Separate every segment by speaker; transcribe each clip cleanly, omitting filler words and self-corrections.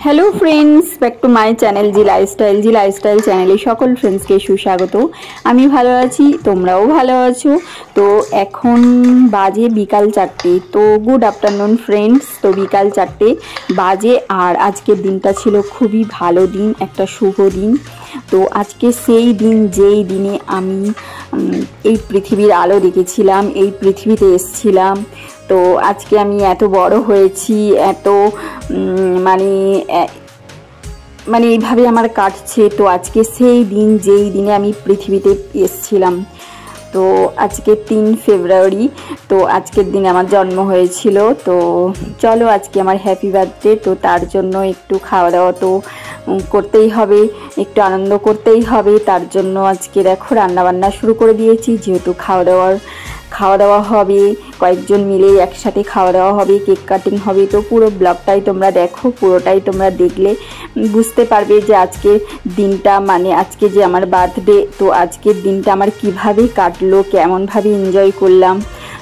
Speaker 1: Hello friends back to my channel G lifestyle चैनेले सकल friends के सुस्वागत। आमी भालो आछि, तोमराओ भालो आछो। तो एखन बाजे बिकाल 4टे। तो गुड आफ्टरनुन फ्रेंड्स। तो बिकाल 4टे बाजे और आजकेर दिनटा छिलो खूबई भालो दिन, एकटा शुभ दिन। तो आजके सेई दिन जेई दिने आमी এই পৃথিবীর আলো দেখেছিলাম, এই পৃথিবীতে এসেছিলাম। তো আজকে আমি এত বড় হয়েছি, এত মানে মানে এইভাবে আমার কাটছে। তো আজকে সেই দিন যেই দিনে আমি পৃথিবীতে এসেছিলাম। তো আজকে 3 ফেব্রুয়ারি। তো আজকের দিনে আমার জন্ম হয়েছিল। তো চলো আজকে আমার হ্যাপি বার্থডে। তো তার জন্য একটু খাওয়া দাওয়া তো করতেই হবে, একটু আনন্দ করতেই হবে। তার জন্য আজকে দেখো রান্নাবান্না শুরু করে দিয়েছি, যেহেতু খাওয়া দাওয়া হবে, কয়েকজন মিলে একসাথে খাওয়া দাওয়া হবে, কেক কাটিং হবে। তো পুরো ব্লগটাই তোমরা দেখো, পুরোটাই তোমরা দেখলে বুঝতে পারবে যে আজকের দিনটা মানে আজকে যে আমার বার্থডে। তো আজকের দিনটা আমার কিভাবে কাটলো, কেমনভাবে এনজয় করলাম,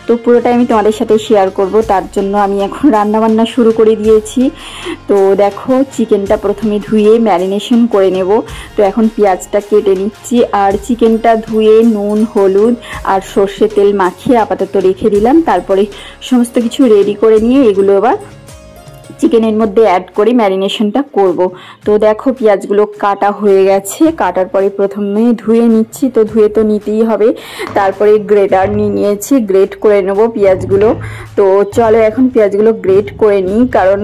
Speaker 1: তো পুরোটাই আমি তোমাদের সাথে শেয়ার করব। তার জন্য আমি এখন রান্নাবান্না শুরু করে দিয়েছি। তো দেখো চিকেনটা প্রথমে ধুয়ে ম্যারিনেশন করে নেব। তো এখন পেঁয়াজটা কেটে নিচ্ছি আর চিকেনটা ধুয়ে নুন হলুদ আর সর্ষে তেল মাখিয়ে আপাতত রেখে দিলাম। তারপরে সমস্ত কিছু রেডি করে নিয়ে এগুলো আবার চিকেনের মধ্যে অ্যাড করে ম্যারিনেশনটা করব। তো দেখো পেঁয়াজগুলো কাটা হয়ে গেছে, কাটার পরে প্রথমে ধুয়ে নিচ্ছি। তো ধুয়ে তো নিতেই হবে। তারপরে গ্রেটার নিয়েছি, গ্রেট করে নেব পেঁয়াজগুলো। তো চলো এখন পেঁয়াজগুলো গ্রেট করে নিই, কারণ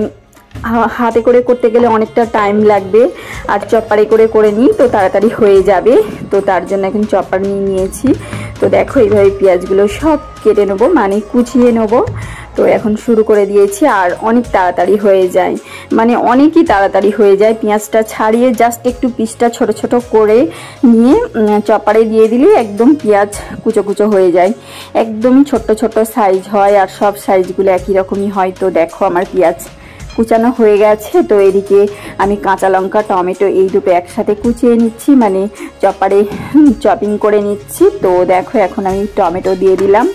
Speaker 1: হাতে করে করতে গেলে অনেকটা টাইম লাগবে, আর চপারে করে নিই তো তাড়াতাড়ি হয়ে যাবে। তো তার জন্য এখন চপার নিয়েছি। তো দেখো এইভাবে পেঁয়াজগুলো সব কেটে নেবো, মানে কুচিয়ে নেবো। তো এখন শুরু করে দিয়েছি আর অনেক তাড়াতাড়ি হয়ে যায়, মানে অনেকই তাড়াতাড়ি হয়ে যায়। পেঁয়াজটা ছাড়িয়ে জাস্ট একটু পিসটা ছোট ছোট করে নিয়ে চপারে দিয়ে দিলে একদম পেঁয়াজ কুচো কুচো হয়ে যায়, একদমই ছোট্ট ছোট্ট সাইজ হয় আর সব সাইজগুলো একই রকমই হয়। তো দেখো আমার পেঁয়াজ কুচানো হয়ে গেছে। তো এদিকে আমি কাঁচা লঙ্কা টমেটো এই দুটো একসাথে কুচিয়ে নিচ্ছি, মানে চপারে চপিং করে নিচ্ছি। তো দেখো এখন আমি টমেটো দিয়ে দিলাম।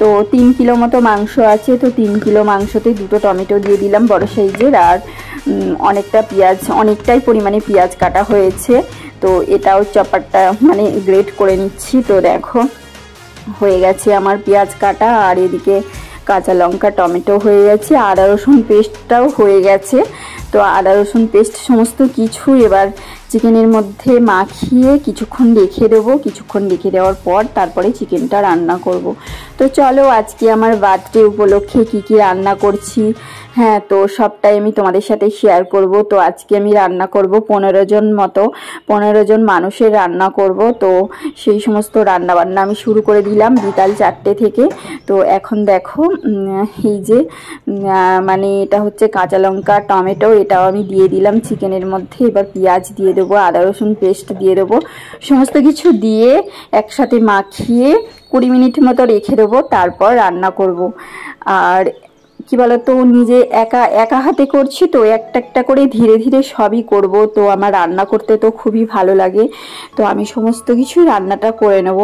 Speaker 1: তো 3 কিলো মতো মাংস আছে। তো 3 কিলো মাংসতে 2টো টমেটো দিয়ে দিলাম বড় সাইজের, আর অনেকটা পেঁয়াজ, অনেকটাই পরিমাণে পেঁয়াজ কাটা হয়েছে। তো এটাও চপারটা মানে গ্রেট করে নিচ্ছি। তো দেখো হয়ে গেছে আমার পেঁয়াজ কাটা, আর এদিকে কাঁচা লঙ্কা টমেটো হয়ে গেছে, আদা রসুন পেস্টটাও হয়ে গেছে। তো আদা রসুন পেস্ট সমস্ত কিছু এবার চিকেনের মধ্যে মাখিয়ে কিছুক্ষণ রেখে দেবো। কিছুক্ষণ রেখে দেওয়ার পর তারপরে চিকেনটা রান্না করব। তো চলো আজকে আমার বার্থডে উপলক্ষে কি কি রান্না করছি, হ্যাঁ, তো সবটাই আমি তোমাদের সাথে শেয়ার করব। তো আজকে আমি রান্না করব 15 জন মানুষের রান্না করব। তো সেই সমস্ত রান্নাবান্না আমি শুরু করে দিলাম বিকাল 4টে থেকে। তো এখন দেখো এই যে মানে এটা হচ্ছে কাঁচা লঙ্কা টমেটো, এটাও আমি দিয়ে দিলাম চিকেনের মধ্যে। এবার পেঁয়াজ দিয়ে দেবো, আদা রসুন পেস্ট দিয়ে দেবো, সমস্ত কিছু দিয়ে একসাথে মাখিয়ে 20 মিনিট মতো রেখে দেবো, তারপর রান্না করব। আর কি বলতো নিজে একা হাতে করছি, তো একটা একটা করে ধীরে ধীরে সবই করব। তো আমার রান্না করতে তো খুবই ভালো লাগে। তো আমি সমস্ত কিছু রান্নাটা করে নেব।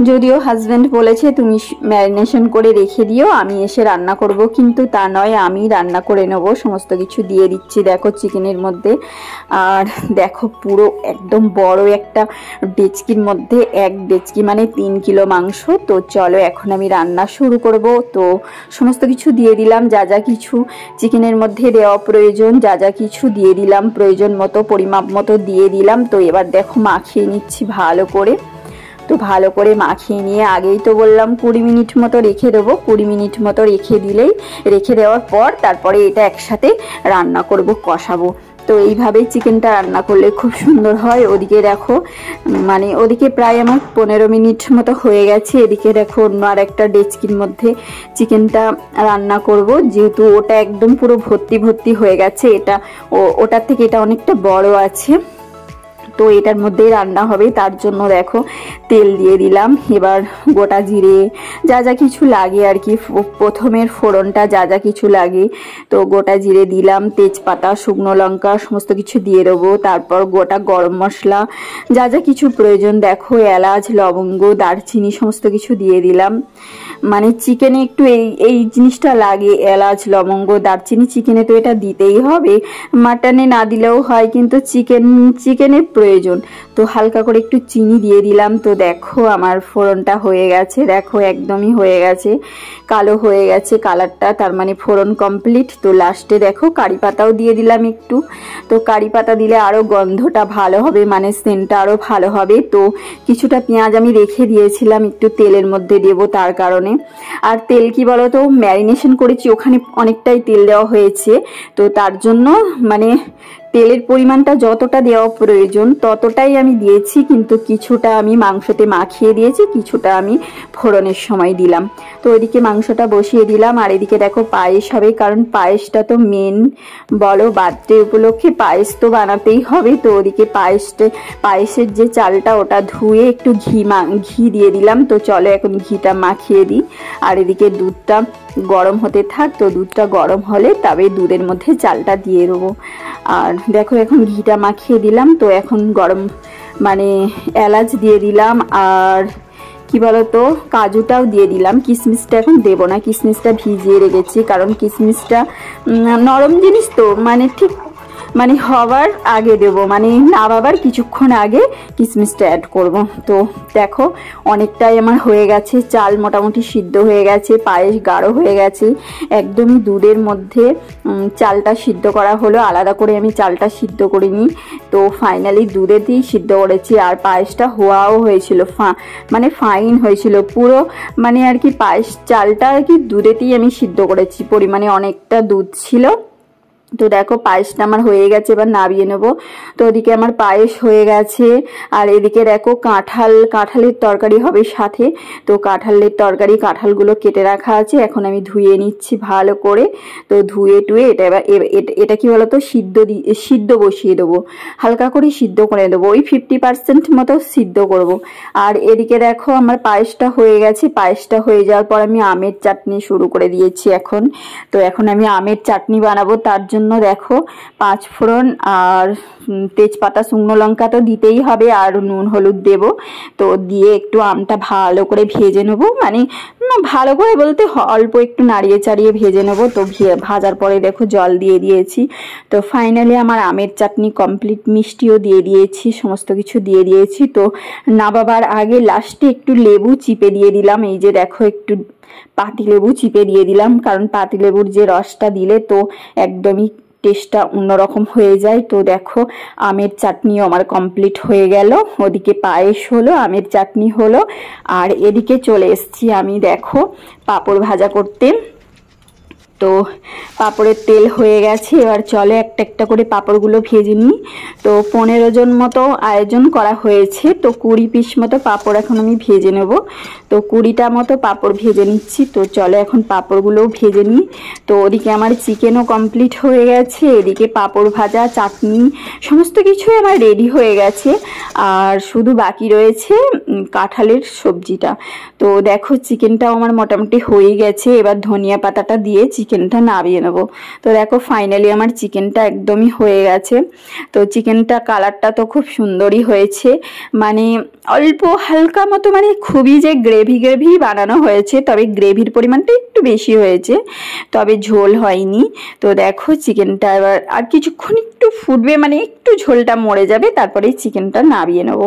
Speaker 1: যদিও হাজব্যান্ড বলেছে তুমি ম্যারিনেশন করে রেখে দিও, আমি এসে রান্না করব, কিন্তু তা নয়, আমি রান্না করে নেব। সমস্ত কিছু দিয়ে দিচ্ছি দেখো চিকেনের মধ্যে। আর দেখো পুরো একদম বড় একটা ডেচকির মধ্যে 1 ডেচকি মানে 3 কিলো মাংস। তো চলো এখন আমি রান্না শুরু করব। তো সমস্ত কিছু দিয়ে দিলাম, যা যা কিছু চিকেনের মধ্যে দেওয়া প্রয়োজন, যা যা কিছু দিয়ে দিলাম, প্রয়োজন মতো পরিমাপ মতো দিয়ে দিলাম। তো এবার দেখো মাখিয়ে নিচ্ছি ভালো করে। তো ভালো করে মাখিয়ে নিয়ে আগেই তো বললাম 20 মিনিট মতো রেখে দেবো। 20 মিনিট মতো রেখে দেওয়ার পর তারপরে এটা একসাথে রান্না করব, কষাবো। তো এইভাবেই চিকেনটা রান্না করলে খুব সুন্দর হয়। ওদিকে দেখো মানে ওদিকে প্রায় আমার 15 মিনিট মতো হয়ে গেছে। এদিকে দেখো অন্য আর একটা ডেচকির মধ্যে চিকেনটা রান্না করব, যেহেতু ওটা একদম পুরো ভর্তি হয়ে গেছে। ওটার থেকে এটা অনেকটা বড় আছে। তো এটার মধ্যেই রান্না হবে, তার জন্য দেখো তেল দিয়ে দিলাম। এবার গোটা জিরে যা যা কিছু লাগে আর কি, প্রথমের ফোড়নটা যা যা কিছু লাগে, তো গোটা জিরে দিলাম, তেজপাতা, শুকনো লঙ্কা সমস্ত কিছু দিয়ে দেবো। তারপর গোটা গরম মশলা যা যা কিছু প্রয়োজন, দেখো এলাচ, লবঙ্গ, দারচিনি সমস্ত কিছু দিয়ে দিলাম। মানে চিকেনে একটু এই জিনিসটা লাগে, এলাচ, লবঙ্গ, দারচিনি, চিকেনে তো এটা দিতেই হবে, মাটনে না দিলেও হয়, কিন্তু চিকেনের প্রয়োজন। তো হালকা করে একটু চিনি দিয়ে দিলাম। তো দেখো আমার ফোড়নটা হয়ে গেছে, দেখো একদমই হয়ে গেছে, কালো হয়ে গেছে কালারটা, তার মানে ফোড়ন কমপ্লিট। তো লাস্টে দেখো কারি পাতাও দিয়ে দিলাম একটু। তো কারি পাতা দিলে আরও গন্ধটা ভালো হবে, মানে সেন্টটা আরও ভালো হবে। তো কিছুটা পেঁয়াজ আমি রেখে দিয়েছিলাম একটু তেলের মধ্যে দেবো তার কারণে। আর তেল কি বলো তো, ম্যারিনেশন করেছি ওখানে অনেকটাই তেল দেওয়া হয়েছে, তো তার জন্য মানে তেলের পরিমাণটা যতটা দেওয়া প্রয়োজন ততটাই আমি দিয়েছি, কিন্তু কিছুটা আমি মাংসতে মাখিয়ে দিয়েছি, কিছুটা আমি ফোড়নের সময় দিলাম। তো ওইদিকে মাংসটা বসিয়ে দিলাম, আর এদিকে দেখো পায়েস হবে, কারণ পায়েসটা তো মেন, বলো বার্থডে উপলক্ষে পায়েস তো বানাতেই হবে। তো ওদিকে পায়েসের যে চালটা ওটা ধুয়ে একটু ঘি দিয়ে দিলাম। তো চলো এখন ঘিটা মাখিয়ে দিই। আর এদিকে দুধটা গরম হতে থাক, তো দুধটা গরম হলে তবে দুধের মধ্যে চালটা দিয়ে দেবো। আর দেখো এখন ঘিটা মাখিয়ে দিলাম। তো এখন গরম মানে এলাচ দিয়ে দিলাম, আর কি বলতো কাজুটাও দিয়ে দিলাম। কিশমিশটা এখন দেবো না, কিশমিশটা ভিজিয়ে রেখেছি, কারণ কিশমিশটা নরম জিনিস তো, মানে ঠিক মানে হবার আগে দেব, মানে নামাবার কিছুক্ষণ আগে কিশমিশটা অ্যাড করব। তো দেখো অনেকটাই আমার হয়ে গেছে, চাল মোটামুটি সিদ্ধ হয়ে গেছে, পায়েস গাঢ় হয়ে গেছে, একদমই দুধের মধ্যে চালটা সিদ্ধ করা হলো, আলাদা করে আমি চালটা সিদ্ধ করিনি। তো ফাইনালি দুধেতেই সিদ্ধ করেছি, আর পায়েসটা হওয়াও হয়েছিল, মানে ফাইন হয়েছিল পুরো, মানে আর কি পায়েস চালটা আর কি দুধেতেই আমি সিদ্ধ করেছি, পরিমাণে অনেকটা দুধ ছিল। তো দেখো পায়েসটা আমার হয়ে গেছে, এবার নামিয়ে নেবো। তো ওদিকে আমার পায়েস হয়ে গেছে, আর এদিকে দেখো কাঁঠালের তরকারি হবে সাথে। তো কাঁঠালের তরকারি, কাঁঠালগুলো কেটে রাখা আছে, এখন আমি ধুয়ে নিচ্ছি ভালো করে। তো ধুয়ে টুয়ে এটা কি বলতো সিদ্ধ বসিয়ে দেবো, হালকা করে সিদ্ধ করে দেবো, ওই 50% মতো সিদ্ধ করব। আর এদিকে দেখো আমার পায়েসটা হয়ে গেছে, পায়েসটা হয়ে যাওয়ার পর আমি আমের চাটনি শুরু করে দিয়েছি এখন। তো এখন আমি আমের চাটনি বানাবো, তার জন্য দেখো 5 ফোড়ন আর তেজপাতা, শুকনো লঙ্কা তো দিতেই হবে, আর নুন হলুদ দেব। তো দিয়ে একটু আমটা ভালো করে ভেজে নেবো, মানে ভালো করে বলতে অল্প একটু নাড়িয়ে চাড়িয়ে ভেজে নেবো। তো ভাজার পরে দেখো জল দিয়ে দিয়েছি। তো ফাইনালি আমার আমের চাটনি কমপ্লিট, মিষ্টিও দিয়ে দিয়েছি, সমস্ত কিছু দিয়ে দিয়েছি। তো নামাবার আগে লাস্টে একটু লেবু চিপে দিয়ে দিলাম, এই যে দেখো একটু পাতিলেবু চিপে দিয়ে দিলাম, কারণ পাতিলেবুর যে রসটা দিলে তো একদমই টেস্টটা অন্যরকম হয়ে যায়। তো দেখো আমের চাটনিও আমার কমপ্লিট হয়ে গেল, ওদিকে পায়েস হলো, আমের চাটনি হলো, আর এদিকে চলে এসেছি আমি দেখো পাঁপড় ভাজা করতে। তো পাঁপড়ের তেল হয়ে গেছে, এবার চলে একটা একটা করে পাঁপড়গুলো ভেজে নিই। তো 15 জন মতো আয়োজন করা হয়েছে, তো 20 পিস মতো পাঁপড় এখন আমি ভেজে নেব। তো 20টা মতো পাঁপড় ভেজে নিচ্ছি। তো চলে এখন পাঁপড়গুলোও ভেজে নিই। তো ওদিকে আমার চিকেনও কমপ্লিট হয়ে গেছে, এদিকে পাঁপড় ভাজা, চাটনি সমস্ত কিছুই আমার রেডি হয়ে গেছে, আর শুধু বাকি রয়েছে কাঁঠালের সবজিটা। তো দেখো চিকেনটাও আমার মোটামুটি হয়ে গেছে, এবার ধনিয়া পাতাটা দিয়ে চিকেনটা নামিয়ে নেবো। তো দেখো ফাইনালি আমার চিকেনটা একদমই হয়ে গেছে। তো চিকেনটা কালারটা তো খুব সুন্দরই হয়েছে, মানে অল্প হালকা মতো, মানে খুবই যে গ্রেভি বানানো হয়েছে, তবে গ্রেভির পরিমাণটা একটু বেশি হয়েছে, তবে ঝোল হয়নি। তো দেখো চিকেনটা এবার আর কিছুক্ষণ একটু ফুটবে, মানে একটু ঝোলটা মরে যাবে, তারপরে চিকেনটা নামিয়ে নেবো।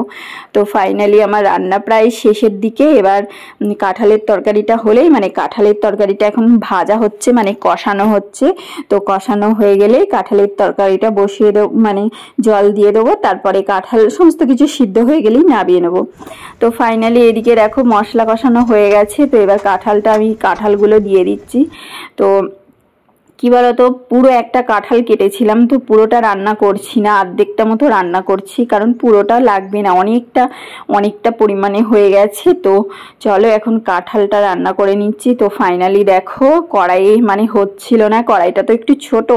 Speaker 1: তো ফাইনালি আমার রান্না প্রায় শেষের দিকে। এবার কাঁঠালের তরকারিটা হলেই, মানে কাঁঠালের তরকারিটা এখন ভাজা হচ্ছে, মানে কষানো হচ্ছে। তো কষানো হয়ে গেলে কাঁঠালের তরকারিটা বসিয়ে দেবো, মানে জল দিয়ে দেবো, তারপরে কাঁঠাল সমস্ত কিছু সিদ্ধ হয়ে গেলেই নামিয়ে নেবো। তো ফাইনালি এদিকে দেখো মশলা কষানো হয়ে গেছে। তো এবার কাঁঠালগুলো দিয়ে দিচ্ছি। তো কি বলতো, পুরো একটা কাঁঠাল কেটেছিলাম, তো পুরোটা রান্না করছি না, অর্ধেকটা মতো রান্না করছি, কারণ পুরোটা লাগবে না, অনেকটা পরিমাণে হয়ে গেছে। তো চলো এখন কাঁঠালটা রান্না করে নিচ্ছি। তো ফাইনালি দেখো কড়াইয়ে মানে হচ্ছিল না, কড়াইটা তো একটু ছোট,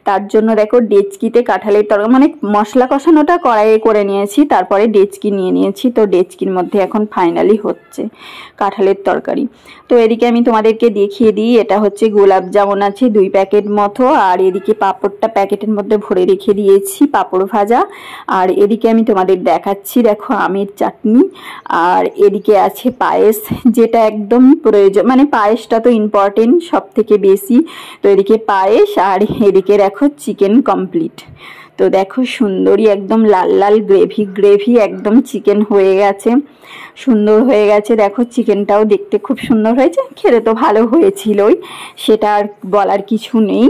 Speaker 1: তার জন্য দেখো ডেচকিতে কাঁঠালের তরকারি মানে মশলা কষানোটা কড়াইয়ে করে নিয়েছি, তারপরে ডেচকি নিয়ে নিয়েছি। তো ডেচকির মধ্যে এখন ফাইনালি হচ্ছে কাঁঠালের তরকারি। তো এদিকে আমি তোমাদেরকে দেখিয়ে দিই, এটা হচ্ছে গোলাপ জামুন আছে 2 প্যাকেট মতো, আর এদিকে পাঁপড়টা প্যাকেটের মধ্যে ভরে রেখে দিয়েছি, পাঁপড় ভাজা। আর এদিকে আমি তোমাদের দেখাচ্ছি, দেখো আমের চাটনি, আর এদিকে আছে পায়েস, যেটা একদম প্রয়োজন, মানে পায়েসটা তো ইম্পর্টেন্ট সব থেকে বেশি। তো এদিকে পায়েস, আর এদিকে দেখো চিকেন কমপ্লিট। তো দেখো সুন্দরী একদম লাল লাল গ্রেভি একদম চিকেন হয়ে গেছে, সুন্দর হয়ে গেছে। দেখো চিকেনটাও দেখতে খুব সুন্দর হয়েছে, খেতে তো ভালো হয়েছিলই, সেটা আর বলার কিছু নেই।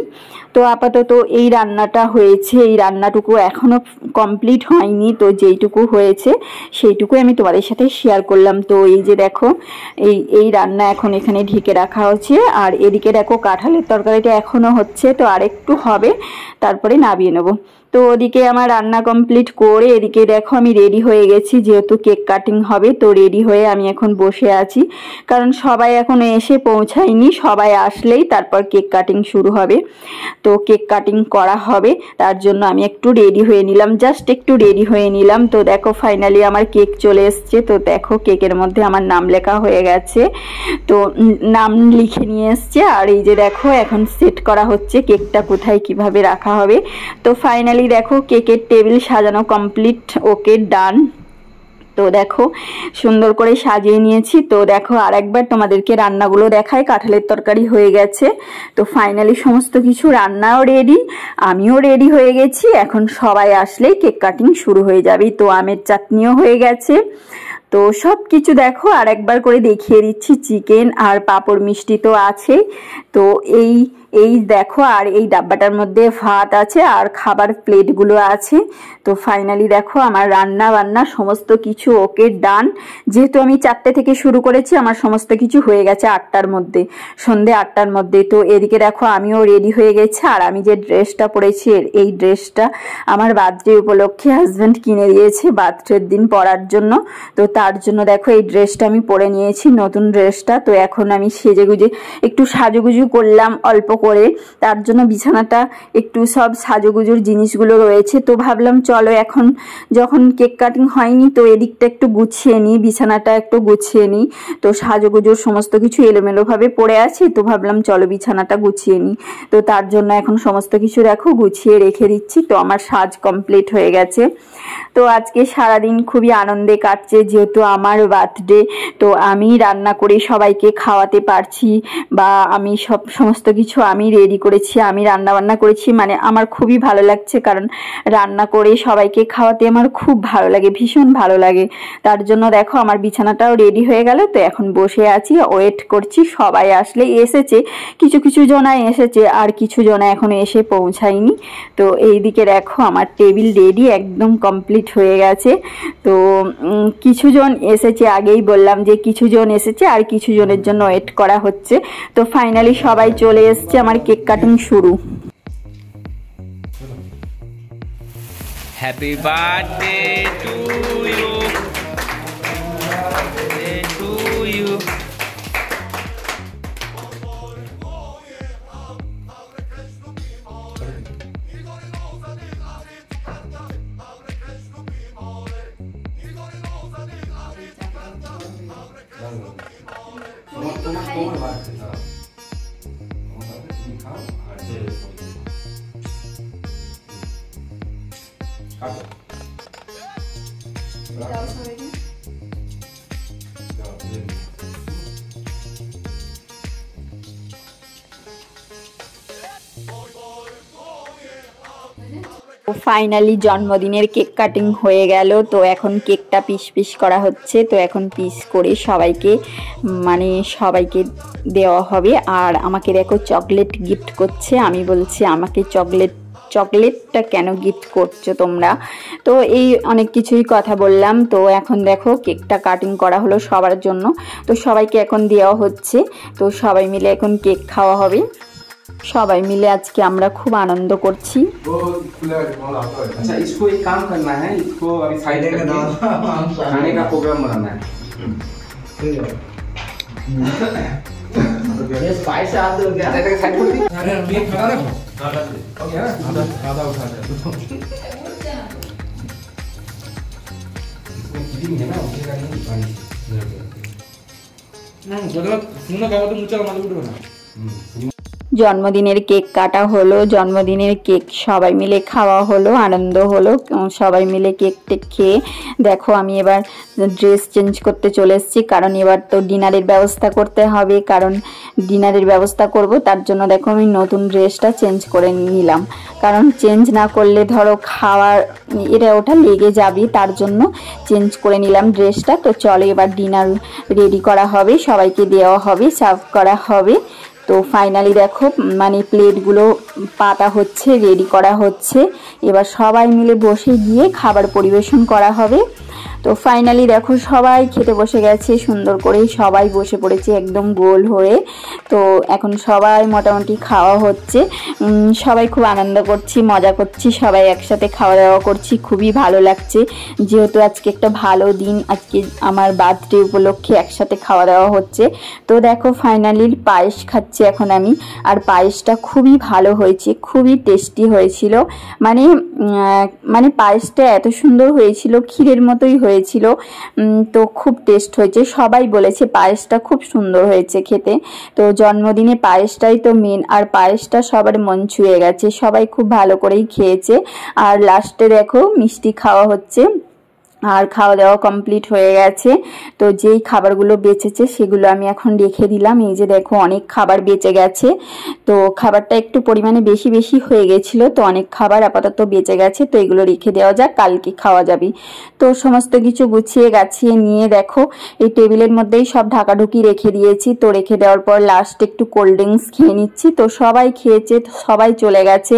Speaker 1: তো আপাতত এই রান্নাটা হয়েছে, এই রান্নাটুকু এখনো কমপ্লিট হয়নি, তো যেইটুকু হয়েছে সেইটুকু আমি তোমাদের সাথে শেয়ার করলাম। তো এই যে দেখো এই রান্না এখন এখানে ঢেকে রাখা হচ্ছে, আর এদিকে দেখো কাঁঠালের তরকারিটা এখনো হচ্ছে, তো আরেকটু হবে তারপরে নামিয়ে নেবো। তো ওদিকে আমার রান্না কমপ্লিট করে এদিকে দেখো আমি রেডি হয়ে গেছি, যেহেতু কেক কাটিং হবে, তো রেডি হয়ে আমি এখন বসে আছি, কারণ সবাই এখন এসে পৌঁছায়নি, সবাই আসলেই তারপর কেক কাটিং শুরু হবে। তো কেক কাটিং করা হবে, তার জন্য আমি একটু রেডি হয়ে নিলাম, জাস্ট একটু রেডি হয়ে নিলাম। তো দেখো ফাইনালি আমার কেক চলে এসছে। তো দেখো কেকের মধ্যে আমার নাম লেখা হয়ে গেছে, তো নাম লিখে নিয়ে এসছে। আর এই যে দেখো এখন সেট করা হচ্ছে কেকটা কোথায় কিভাবে রাখা হবে। তো ফাইনালি দেখো কেকের টেবিল সাজানো কমপ্লিট, ওকে ডান। তো দেখো সুন্দর করে সাজিয়ে নিয়েছি। তো দেখো আরেকবার তোমাদেরকে রান্নাগুলো দেখাই, কাঁঠালের তরকারি হয়ে গেছে। তো ফাইনালি সমস্ত কিছু রান্নাও রেডি, আমিও রেডি হয়ে গেছি, এখন সবাই আসলেই কেক কাটিং শুরু হয়ে যাবে। তো আমের চাটনিও হয়ে গেছে। তো সব কিছু দেখো আরেকবার করে দেখিয়ে দিচ্ছি, চিকেন আর পাঁপড় মিষ্টি তো আছে। তো এই দেখো, আর এই ডাব্বাটার মধ্যে ভাত আছে আর খাবার প্লেটগুলো আছে। তো ফাইনালি দেখো আমার রান্না বান্না সমস্ত কিছু ওকে ডান। যেহেতু আমি 4টে থেকে শুরু করেছি, আমার সমস্ত কিছু হয়ে গেছে 8টার মধ্যে, সন্ধে 8টার মধ্যে। তো এদিকে দেখো আমিও রেডি হয়ে গেছি, আর আমি যে ড্রেসটা পরেছি এই ড্রেসটা আমার বার্থডে উপলক্ষে হাজব্যান্ড কিনে দিয়েছে বার্থডের দিন পরার জন্য। তো তার জন্য দেখো এই ড্রেসটা আমি পরে নিয়েছি, নতুন ড্রেসটা। তো এখন আমি সেজেগুজে একটু সাজুগুজু করলাম অল্প করে, তার জন্য বিছানাটা একটু সব সাজুগুজুর জিনিসগুলো রয়েছে। তো ভাবলাম চলো এখন যখন কেক কাটিং হয়নি, তো এদিকটা একটু গুছিয়ে নিই, বিছানাটা একটু গুছিয়ে নিই। তো সাজুগুজুর সমস্ত কিছু এলোমেলোভাবে পড়ে আছে, তো ভাবলাম চলো বিছানাটা গুছিয়ে নিই। তো তার জন্য এখন সমস্ত কিছু দেখো গুছিয়ে রেখে দিচ্ছি। তো আমার সাজ কমপ্লিট হয়ে গেছে। তো আজকে সারাদিন খুবই আনন্দে কাটছে, যেহেতু আমার বার্থডে। তো আমি রান্না করে সবাইকে খাওয়াতে পারছি, বা আমি সমস্ত কিছু আমি রেডি করেছি, আমি রান্না বান্না করেছি, মানে আমার খুবই ভালো লাগছে, কারণ রান্না করে সবাইকে খাওয়াতে আমার খুব ভালো লাগে, ভীষণ ভালো লাগে। তার জন্য দেখো আমার বিছানাটাও রেডি হয়ে গেল। তো এখন বসে আছি, ওয়েট করছি সবাই আসলে। এসেছে কিছু জনা এসেছে, আর কিছু জনা এখনো এসে পৌঁছায়নি। তো এইদিকে দেখো আমার টেবিল রেডি একদম কমপ্লিট হয়ে গেছে। তো কিছুজন এসেছে, আগেই বললাম যে কিছুজন এসেছে, আর কিছু জনের জন্য ওয়েট করা হচ্ছে। তো ফাইনালি সবাই চলে এসেছে, আমার কেক কাটিং শুরু।
Speaker 2: Happy birthday to you, to you.
Speaker 1: Finally জন্মদিনের কেক কাটিং হয়ে গেল। তো এখন কেকটা পিস করা হচ্ছে। তো এখন পিস করে সবাইকে দেওয়া হবে। আর আমাকে দেখো চকলেট গিফট করছে। আমি বলছি আমাকে চকলেটটা কেন গিফট করছো তোমরা? তো এই অনেক কিছুই কথা বললাম। তো এখন দেখো কেকটা কাটিং করা হলো সবার জন্য। তো সবাইকে এখন দেওয়া হচ্ছে। তো সবাই মিলে এখন কেক খাওয়া হবে। সবাই মিলে আজকে আমরা খুব आनंद করছি।
Speaker 3: अच्छा इसको एक काम करना है, इसको अभी साइड करके खाने का प्रोग्राम बनाना है। ये स्पाइस से आते हो क्या? ऐसे साइड कर दी। अरे ये खड़ा रखो। ओके ना? आधा उठा दे। इसमें कीड़ी है ना, उसके कारण पानी। ना मतलब सुनो क्या तो मुझे मालूम नहीं होना।
Speaker 1: জন্মদিনের কেক কাটা হলো, জন্মদিনের কেক সবাই মিলে খাওয়া হলো, আনন্দ হলো, সবাই মিলে কেক টেক খেয়ে দেখো আমি এবার ড্রেস চেঞ্জ করতে চলে এসেছি, কারণ এবার তো ডিনারের ব্যবস্থা করতে হবে, কারণ ডিনারের ব্যবস্থা করব, তার জন্য দেখো আমি নতুন ড্রেসটা চেঞ্জ করে নিলাম, কারণ চেঞ্জ না করলে ধরো খাওয়ার এটা ওটা লেগে যাবে, তার জন্য চেঞ্জ করে নিলাম ড্রেসটা। তো চলো এবার ডিনার রেডি করা হবে, সবাইকে দেওয়া হবে, সার্ভ করা হবে। তো ফাইনালি দেখো মানে প্লেটগুলো পাতা হচ্ছে, রেডি করা হচ্ছে, এবার সবাই মিলে বসে গিয়ে খাবার পরিবেশন করা হবে। তো ফাইনালি দেখো সবাই খেতে বসে গেছে, সুন্দর করে সবাই বসে পড়েছে একদম গোল হয়ে। তো এখন সবাই মোটামুটি খাওয়া হচ্ছে, সবাই খুব আনন্দ করছি, মজা করছি, সবাই একসাথে খাওয়া দাওয়া করছি, খুবই ভালো লাগছে, যেহেতু আজকে একটা ভালো দিন, আজকে আমার বার্থডে উপলক্ষে একসাথে খাওয়া দাওয়া হচ্ছে। তো দেখো ফাইনালি পায়েস খাচ্ছি এখন আমি, আর পায়েসটা খুবই ভালো হয়েছে, খুবই টেস্টি হয়েছিল, মানে পায়েসটা এত সুন্দর হয়েছিল, ক্ষীরের মতোই হয়েছিল, তো খুব টেস্ট হয়েছে, সবাই বলেছে পায়েসটা খুব সুন্দর হয়েছে খেতে। তো জন্মদিনে পায়েসটাই তো মেন, আর পায়েসটা সবার মন ছুঁয়ে গেছে, সবাই খুব ভালো করেই খেয়েছে। আর লাস্টে দেখো মিষ্টি খাওয়া হচ্ছে, আর খাওয়া দাওয়া কমপ্লিট হয়ে গেছে। তো যেই খাবারগুলো বেঁচেছে সেগুলো আমি এখন রেখে দিলাম, এই যে দেখো অনেক খাবার বেঁচে গেছে, তো খাবারটা একটু পরিমাণে বেশি বেশি হয়ে গেছিলো, তো অনেক খাবার আপাতত বেঁচে গেছে, তো এগুলো রেখে দেওয়া যাক, কালকে খাওয়া যাবে। তো সমস্ত কিছু গুছিয়ে গাছিয়ে নিয়ে দেখো এই টেবিলের মধ্যেই সব ঢাকাঢুকি রেখে দিয়েছি। তো রেখে দেওয়ার পর লাস্ট একটু কোল্ড ড্রিঙ্কস খেয়ে নিচ্ছি, তো সবাই খেয়েছে, সবাই চলে গেছে,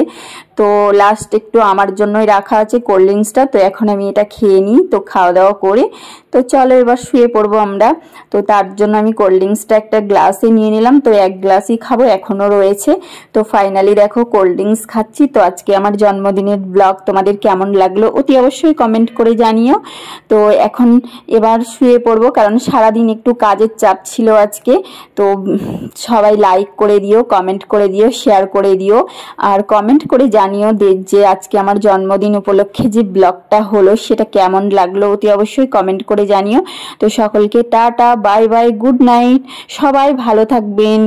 Speaker 1: তো লাস্ট একটু আমার জন্যই রাখা আছে কোল্ড ড্রিঙ্কসটা, তো এখন আমি এটা খেয়ে নিই। তো খাওয়া দাওয়া করে তো চলো এবার শুয়ে পড়বো আমরা। তো তার জন্য আমি কোল্ড ড্রিঙ্কসটা একটা গ্লাসে নিয়ে নিলাম, তো এক গ্লাসই খাবো, এখনও রয়েছে। তো ফাইনালি দেখো কোল্ড ড্রিঙ্কস খাচ্ছি। তো আজকে আমার জন্মদিনের ব্লগ তোমাদের কেমন লাগলো অতি অবশ্যই কমেন্ট করে জানিও। তো এখন এবার শুয়ে পড়বো, কারণ সারাদিন একটু কাজের চাপ ছিল আজকে। তো সবাই লাইক করে দিও, কমেন্ট করে দিও, শেয়ার করে দিও, আর কমেন্ট করে জানিও যে আজকে আমার জন্মদিন উপলক্ষে যে ব্লগটা হলো সেটা কেমন লাগলো অতি অবশ্যই কমেন্ট করে জানিও। তো সকলকে tata, bye bye, good night, সবাই ভালো থাকবেন।